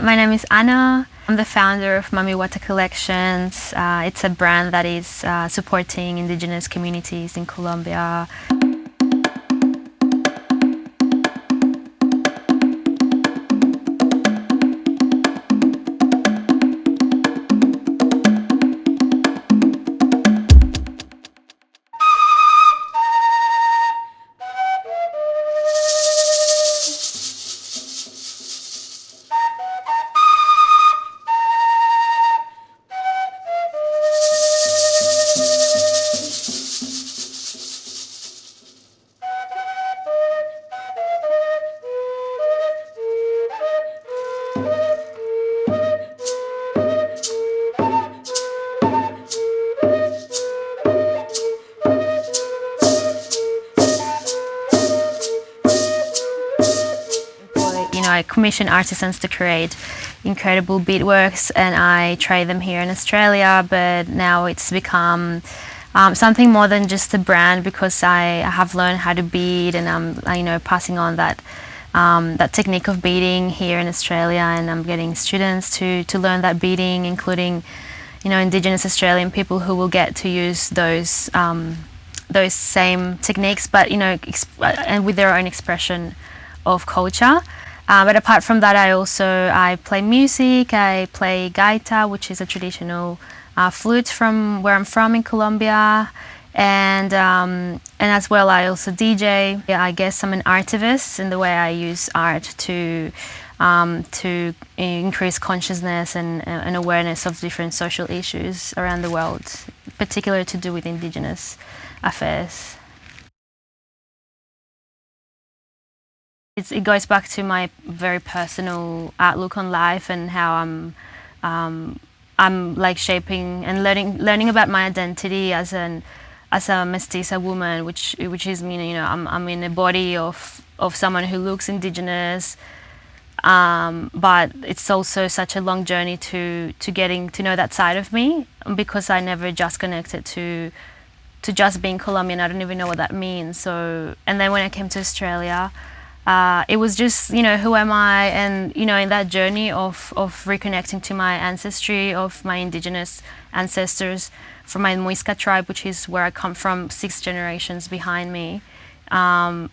My name is Anna. I'm the founder of Mami Watta Collections. It's a brand that is supporting Indigenous communities in Colombia. I commission artisans to create incredible beadworks, and I trade them here in Australia, but now it's become something more than just a brand, because I have learned how to bead, and I'm passing on that that technique of beading here in Australia, and I'm getting students to learn that beading, including Indigenous Australian people who will get to use those same techniques, but and with their own expression of culture. But apart from that, I play music. I play gaita, which is a traditional flute from where I'm from in Colombia, and as well I also DJ. I guess I'm an artivist in the way I use art to increase consciousness and awareness of different social issues around the world, particularly to do with Indigenous affairs. It goes back to my very personal outlook on life and how I'm like shaping and learning about my identity as a mestiza woman, which is I'm in a body of someone who looks Indigenous, but it's also such a long journey to getting to know that side of me, because I never just connected to just being Colombian. I don't even know what that means. So, and then when I came to Australia, it was just, who am I? And, in that journey of reconnecting to my ancestry, of my Indigenous ancestors from my Muisca tribe, which is where I come from, 6 generations behind me.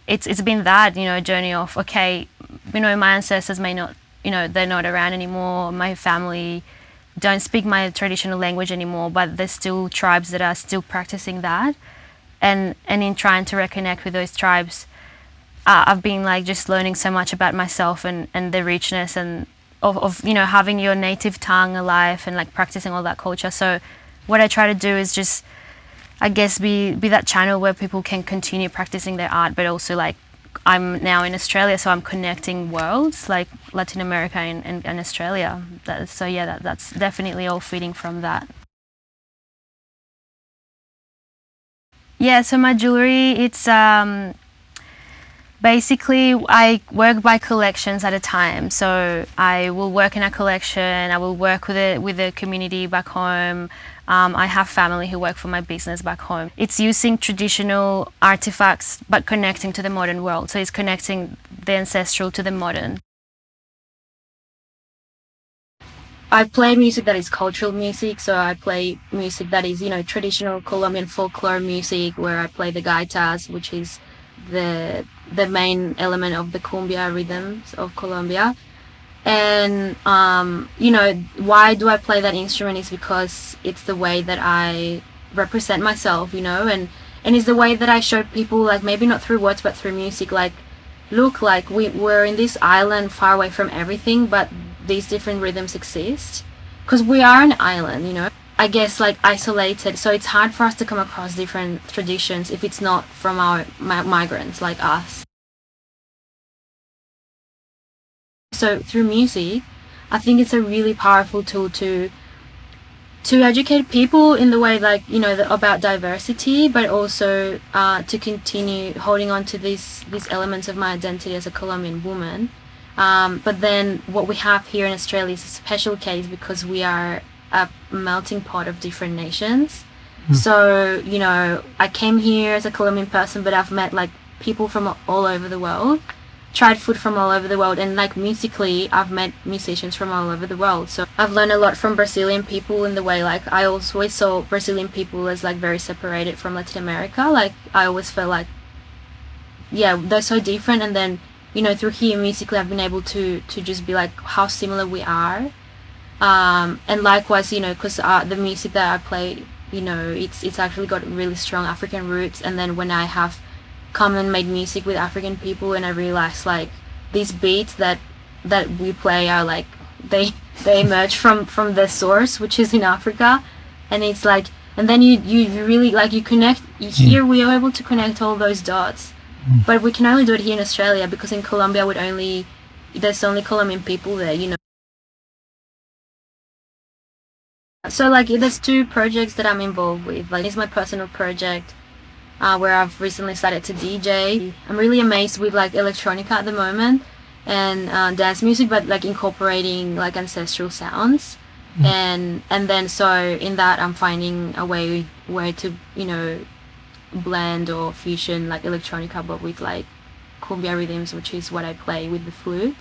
It's been that, journey of, okay, my ancestors may not, they're not around anymore. My family don't speak my traditional language anymore, but there's still tribes that are still practicing that. And in trying to reconnect with those tribes, I've been just learning so much about myself and the richness and of having your native tongue alive and practicing all that culture. So what I try to do is just, I guess, be that channel where people can continue practicing their art, but also I'm now in Australia, so I'm connecting worlds like Latin America and Australia. That's definitely all feeding from that. Yeah, so my jewelry, it's basically, I work by collections at a time. So I will work in a collection, I will work with the community back home. I have family who work for my business back home. It's using traditional artifacts but connecting to the modern world. So it's connecting the ancestral to the modern. I play music that is cultural music, so I play music that is, traditional Colombian folklore music, where I play the gaitas, which is the main element of the cumbia rhythms of Colombia. And why do I play that instrument is because it's the way that I represent myself, and it's the way that I show people, maybe not through words but through music, look, we're in this island far away from everything, but these different rhythms exist because we are an island, I guess, isolated, so it's hard for us to come across different traditions if it's not from our migrants like us. So through music, I think it's a really powerful tool to educate people in the way about diversity, but also to continue holding on to these elements of my identity as a Colombian woman. But then what we have here in Australia is a special case because we are a melting pot of different nations. So, I came here as a Colombian person, but I've met people from all over the world. tried food from all over the world, and like musically I've met musicians from all over the world. So I've learned a lot from Brazilian people in the way, like I always saw Brazilian people as like very separated from Latin America. Like I always felt like, yeah, they're so different, and then, you know, through here musically I've been able to just be like how similar we are. And likewise, you know, because the music that I play, you know, it's actually got really strong African roots. And then when I have come and made music with African people, and I realized like these beats that we play are like they emerge from the source, which is in Africa. And it's like, and then you really like you connect here. We are able to connect all those dots, but we can only do it here in Australia, because in Colombia there's only Colombian people there, you know. So like there's 2 projects that I'm involved with. Like it's my personal project, where I've recently started to DJ. I'm really amazed with like electronica at the moment, and dance music, but like incorporating like ancestral sounds. And then so in that I'm finding a way to, you know, blend or fusion like electronica but with like cumbia rhythms, which is what I play with the flute.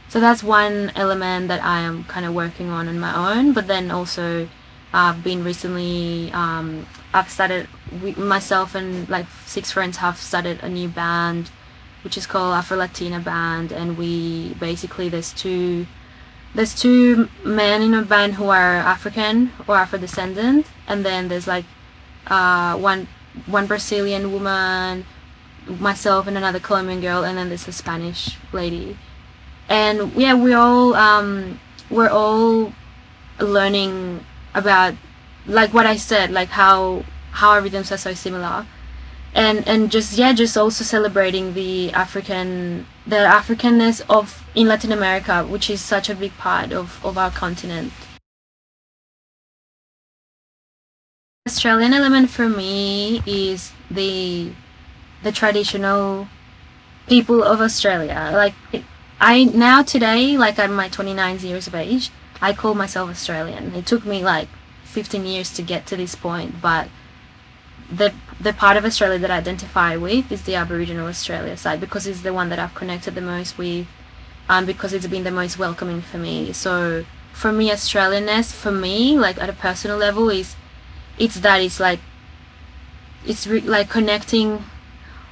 So that's one element that I am kind of working on my own. But then also I've been recently, I've started, myself and like 6 friends have started a new band, which is called Afro Latina Band. And we basically, there's two men in a band who are African or Afro-descendant. And then there's like one Brazilian woman, myself and another Colombian girl, and then there's a Spanish lady. And yeah, we're all learning about like what I said, like how our rhythms are so similar, and just also celebrating the Africanness of in Latin America, which is such a big part of our continent. Australian element for me is the traditional people of Australia. Like today, like I'm my 29 years of age, I call myself Australian. It took me like 15 years to get to this point, but the part of Australia that I identify with is the Aboriginal Australia side, because it's the one that I've connected the most with, because it's been the most welcoming for me. So for me, Australianness, for me, like at a personal level, like connecting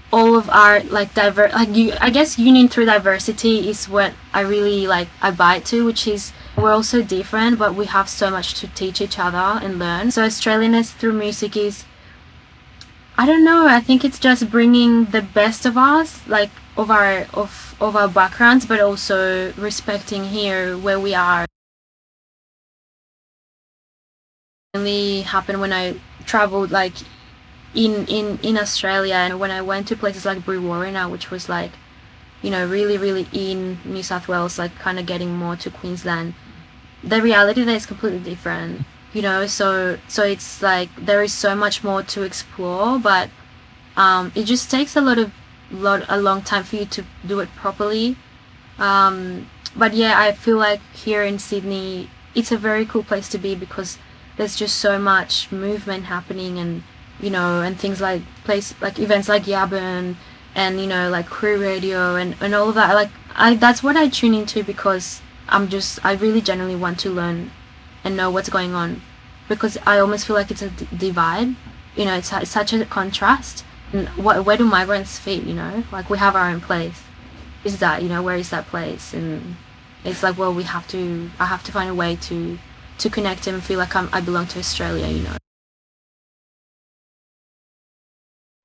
all of our like I guess union through diversity is what I really like abide to, which is we're all so different, but we have so much to teach each other and learn. So Australianness through music is, I don't know, I think it's just bringing the best of us, like of our backgrounds, but also respecting here where we are. It only happened when I traveled like in Australia, and when I went to places like Brewarrina, which was like, you know, really in New South Wales, like kind of getting more to Queensland, the reality there is completely different, you know. So it's like there is so much more to explore, but it just takes a long time for you to do it properly. But yeah, I feel like here in Sydney it's a very cool place to be, because there's just so much movement happening, and you know, and things like events like Yabun, and you know, like Crew Radio and all of that. Like that's what I tune into, because I really genuinely want to learn and know what's going on, because I almost feel like it's a divide, you know. It's such a contrast. And where do migrants fit, you know? Like we have our own place. Is that, you know, where is that place? And it's like, well, I have to find a way to connect and feel like I belong to Australia, you know.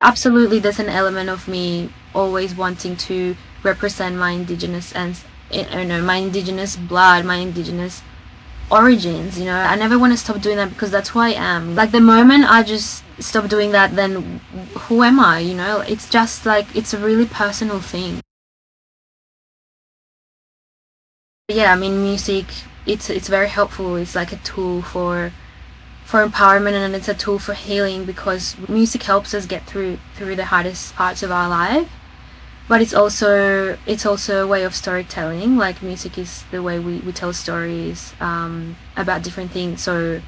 Absolutely, there's an element of me always wanting to represent my Indigenous my Indigenous blood, my Indigenous origins, you know. I never want to stop doing that, because that's who I am. Like the moment I just stop doing that, then who am I, you know? It's just like, it's a really personal thing. Yeah, I mean, music, it's very helpful. It's like a tool for empowerment, and it's a tool for healing, because music helps us get through the hardest parts of our life. But it's also a way of storytelling. Like music is the way we tell stories about different things. So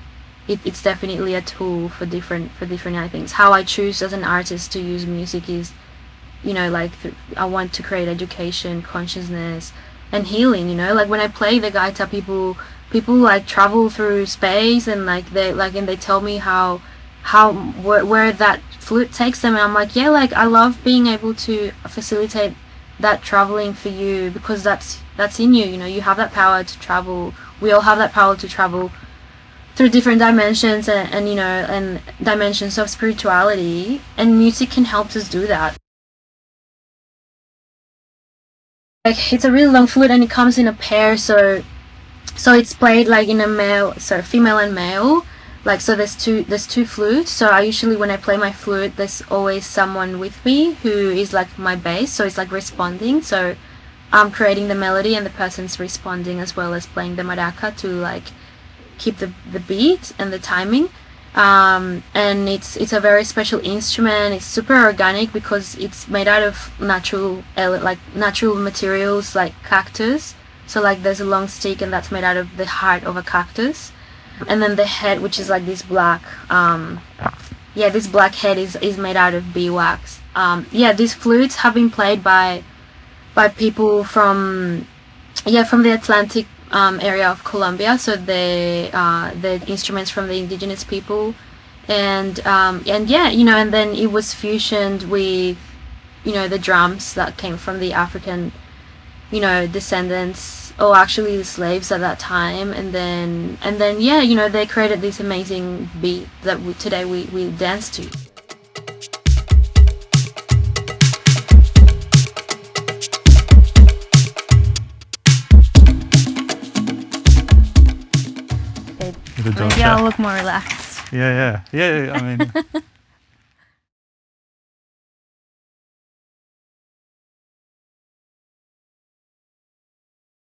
it's definitely a tool for different things. How I choose as an artist to use music is like I want to create education, consciousness, and healing. Like when I play the gaita, people like travel through space, and like they tell me where that flute takes them, and I'm like, yeah, like I love being able to facilitate that traveling for you, because that's in you. You have that power to travel. We all have that power to travel through different dimensions and dimensions of spirituality, and music can help us do that. Like it's a really long flute, and it comes in a pair, so it's played like in female and male. Like, so there's two flutes. So I usually, when I play my flute, there's always someone with me who is like my bass, so it's like responding. So I'm creating the melody and the person's responding, as well as playing the maraca to like keep the beat and the timing. And it's a very special instrument. It's super organic because it's made out of natural materials like cactus. So like there's a long stick, and that's made out of the heart of a cactus. And then the head, which is like this black this black head is made out of beeswax. These flutes have been played by people from the Atlantic area of Colombia. So the instruments from the indigenous people, and then it was fusioned with the drums that came from the African descendants, or actually the slaves at that time, and then they created this amazing beat that today we dance to. Maybe I'll look more relaxed. Yeah. I mean,